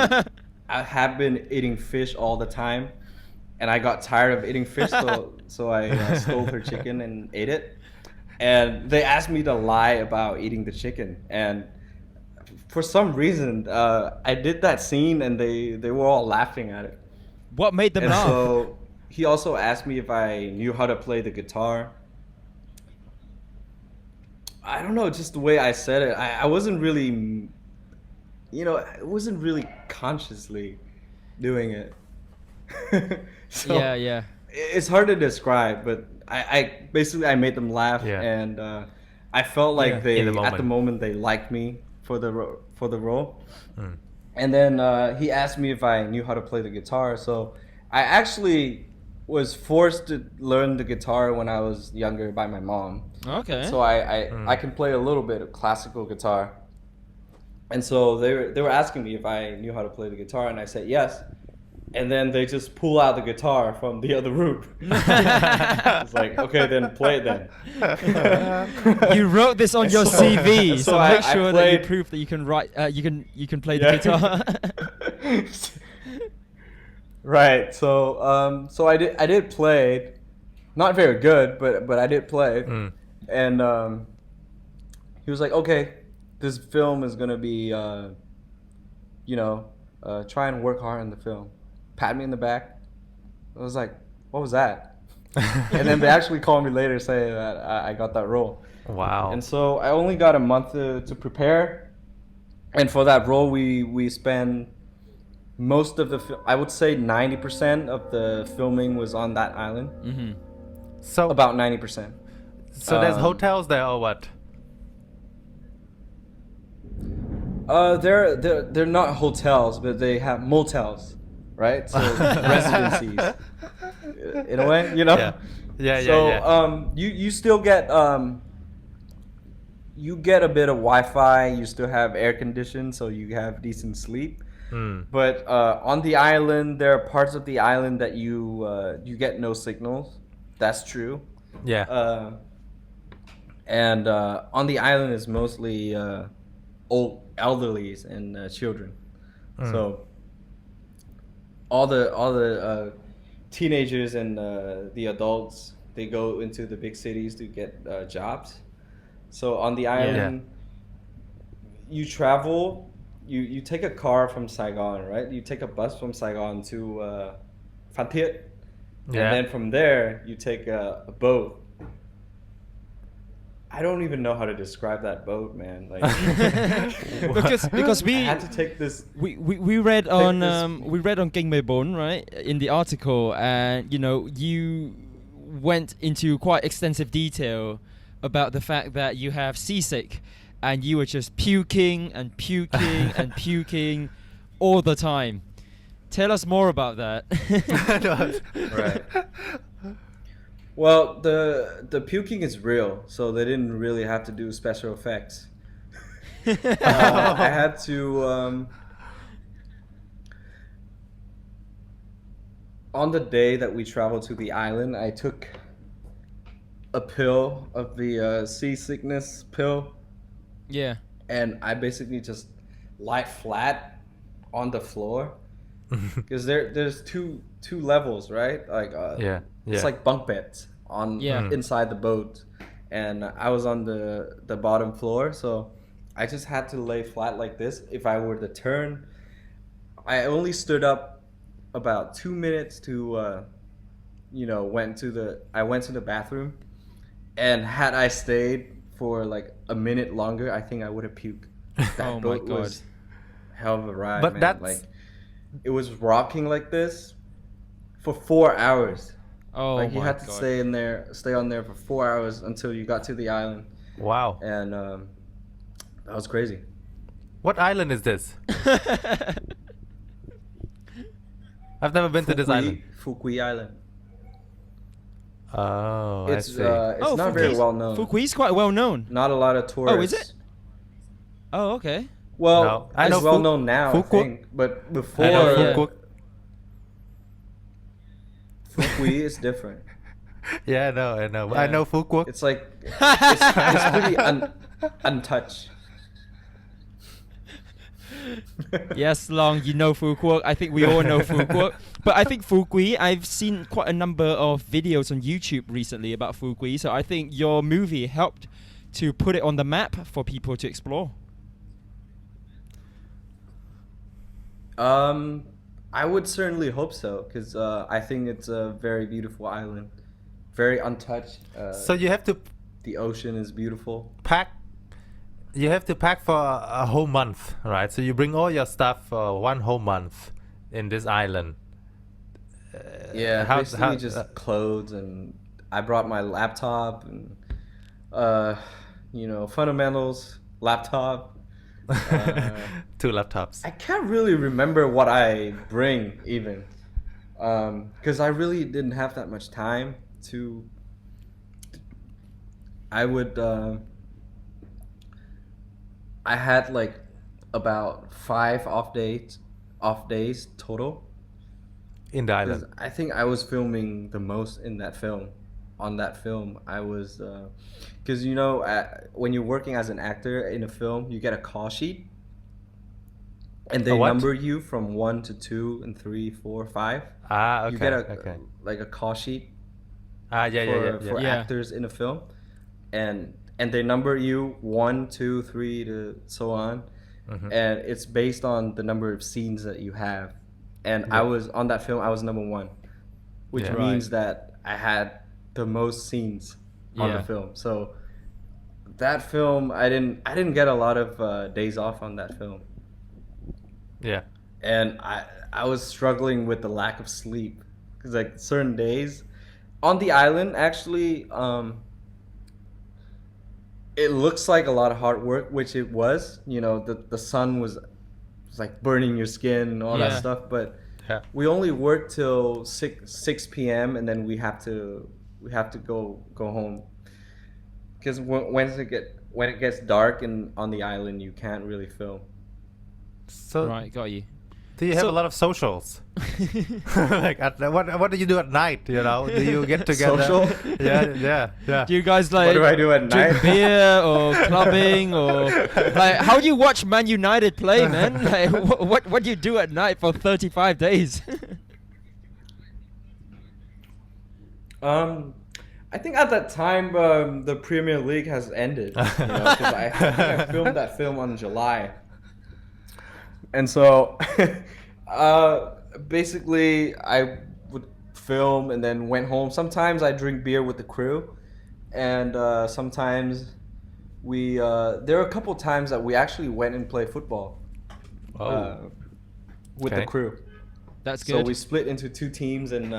I have been eating fish all the time, and I got tired of eating fish, so I stole her chicken and ate it. And they asked me to lie about eating the chicken, and for some reason I did that scene, and they were all laughing at it.
What made them
And
laugh?
so he also asked me if I knew how to play the guitar. I don't know, just the way I said it. I wasn't really, I wasn't really consciously doing it. So
Yeah.
it's hard to describe, but I basically I made them laugh, and I felt like they at the moment they liked me for the role. And then he asked me if I knew how to play the guitar. So I actually was forced to learn the guitar when I was younger by my mom.
Okay.
So I can play a little bit of classical guitar. And so they were asking me if I knew how to play the guitar, and I said yes. And then they just pull out the guitar from the other room. It's like, okay, then play it then.
You wrote this on your CV, so make sure that you prove that you can write. You can play the guitar.
Right. So I did play, not very good, but I did play. And he was like, okay, this film is gonna be, try and work hard in the film. Pat me in the back. I was like, what was that? And then they actually called me later saying that I got that role.
Wow.
And so I only got a month to prepare. And for that role, we spent most of I would say 90% of the filming was on that island.
Mm-hmm.
So
about 90%.
So there's hotels there or what?
They're not hotels, but they have motels. Right, so residencies, in a way,
Yeah.
So you still get you get a bit of Wi-Fi. You still have air conditioning, so you have decent sleep. But on the island, there are parts of the island that you get no signals. That's true.
Yeah.
And on the island is mostly old elderlies and children. So all the teenagers and the adults, they go into the big cities to get jobs. So on the island, you travel, you take a car from Saigon, right? You take a bus from Saigon to Phan Thiết, and then from there you take a boat. I don't even know how to describe that boat, man. Like,
because we
I had to take this.
We read on Kinh 14, right, in the article, and you went into quite extensive detail about the fact that you have seasick, and you were just puking and puking and puking all the time. Tell us more about that.
Right. Well, the puking is real, so they didn't really have to do special effects. I had to on the day that we traveled to the island, I took a pill of the seasickness pill.
Yeah.
And I basically just lie flat on the floor because there's two levels, right? Like it's like bunk beds on inside the boat, and I was on the bottom floor, so I just had to lay flat like this. If I were to turn, I only stood up about 2 minutes to went to the bathroom, and had I stayed for like a minute longer, I think I would have puked. That boat was hell of a ride,
but
man.
that's
like, it was rocking like this for 4 hours.
Oh,
like you had to
God.
stay on there for 4 hours until you got to the island.
Wow.
And that was crazy.
What island is this? I've never been to this island.
Fukui Island.
Oh,
It's
I see.
it's not very well known.
Fukui's quite well known.
Not a lot of tourists.
Oh, is it? Oh, okay.
Well,
No. I know
it's well known now, I
Fukuoka.
think. But before,
I know
Yeah.
Fukuoka.
Fukui is different.
Yeah, I know.
Yeah.
I know Fukuoka.
It's like it's pretty untouched.
Yes, Long, you know Fukuoka. I think we all know Fukuoka. But I think Fukui, I've seen quite a number of videos on YouTube recently about Fukui. So I think your movie helped to put it on the map for people to explore.
I would certainly hope so, because I think it's a very beautiful island, very untouched.
So you have to
The ocean is beautiful.
pack you have to pack for a whole month, right? So you bring all your stuff for 1 whole month in this island.
Yeah, basically just clothes, and I brought my laptop and fundamentals, laptop.
2 laptops.
I can't really remember what I bring even, because I really didn't have that much time to. I had like about 5 off days total.
In the island.
I think I was filming the most in that film. On that film, I was, because when you're working as an actor in a film, you get a call sheet, and they number you from 1 to 2 and 3, 4, 5.
Okay.
You get a call sheet. For actors in a film, and they number you 1, 2, 3 to so on, and it's based on the number of scenes that you have. And I was on that film. I was number 1, which means that I had the most scenes on the film. So that film, I didn't get a lot of days off on that film.
Yeah.
And I was struggling with the lack of sleep, because like certain days on the island, actually, it looks like a lot of hard work, which it was. The sun was like burning your skin and all that stuff, but we only worked till 6 p.m. and then we have to go home, because when it gets dark and on the island, you can't really film.
So
right, got you.
Do you have a lot of socials? Like what do you do at night? Do you get together?
Social?
Yeah.
Do you guys like?
What do I do at
drink
night?
beer or clubbing or like? How do you watch Man United play, man? Like, what do you do at night for 35 days?
I think at that time the Premier League has ended. Because I think I filmed that film on July. And so, basically, I would film and then went home. Sometimes I drink beer with the crew, and sometimes there are a couple times that we actually went and played football with the crew.
That's good.
So we split into 2 teams and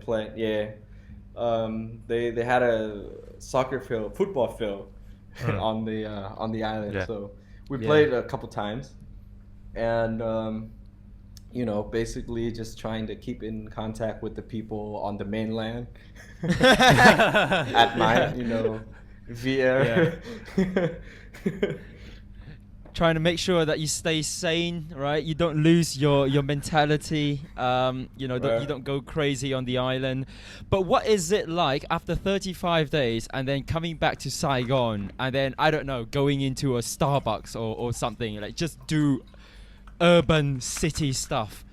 play. Yeah, they had a football field on the island. Yeah. So we played a couple times. And, basically just trying to keep in contact with the people on the mainland at night, via...
Trying to make sure that you stay sane, right? You don't lose your mentality, you don't go crazy on the island. But what is it like after 35 days and then coming back to Saigon and then, I don't know, going into a Starbucks or something, like just do urban city stuff?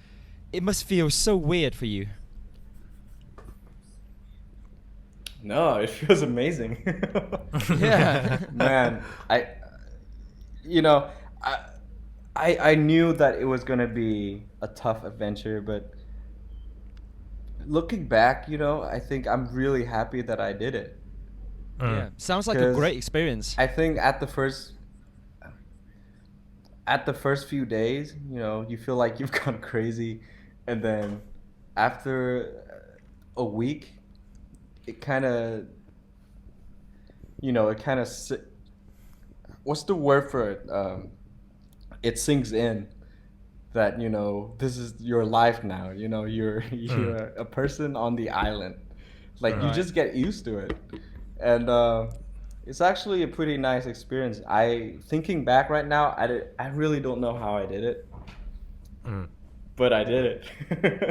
It must feel so weird for you.
No, it feels amazing.
Yeah.
Man, I knew that it was gonna be a tough adventure, but looking back, I think I'm really happy that I did it.
Yeah, sounds like a great experience.
I think at the first few days, you feel like you've gone crazy, and then after a week, it kind of, what's the word for it? It sinks in that, this is your life now. You're a person on the island. Like, you just get used to it. And it's actually a pretty nice experience. Thinking back right now, I really don't know how I did it. But I did it.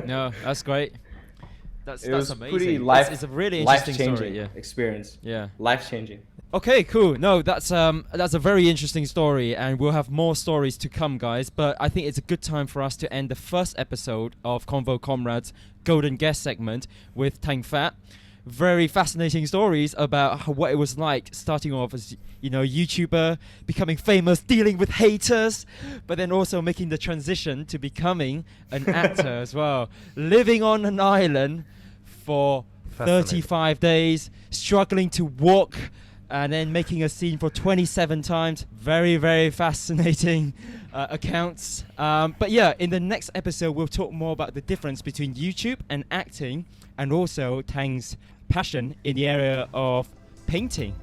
No, that's great. That's amazing.
Pretty
it's a really interesting story,
experience.
Yeah.
Life-changing. Okay,
cool. No, that's a very interesting story, and we'll have more stories to come, guys. But I think it's a good time for us to end the first episode of Convo Comrades Golden Guest segment with Thanh Pham. Very fascinating stories about what it was like starting off as, YouTuber, becoming famous, dealing with haters, but then also making the transition to becoming an actor as well. Living on an island for 35 days, struggling to walk and then making a scene for 27 times. Very, very fascinating accounts. But yeah, in the next episode, we'll talk more about the difference between YouTube and acting, and also Tang's passion in the area of painting.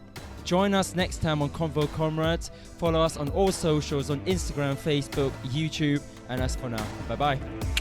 Join us next time on Convo Comrades. Follow us on all socials on Instagram, Facebook, YouTube, and as for now, bye-bye.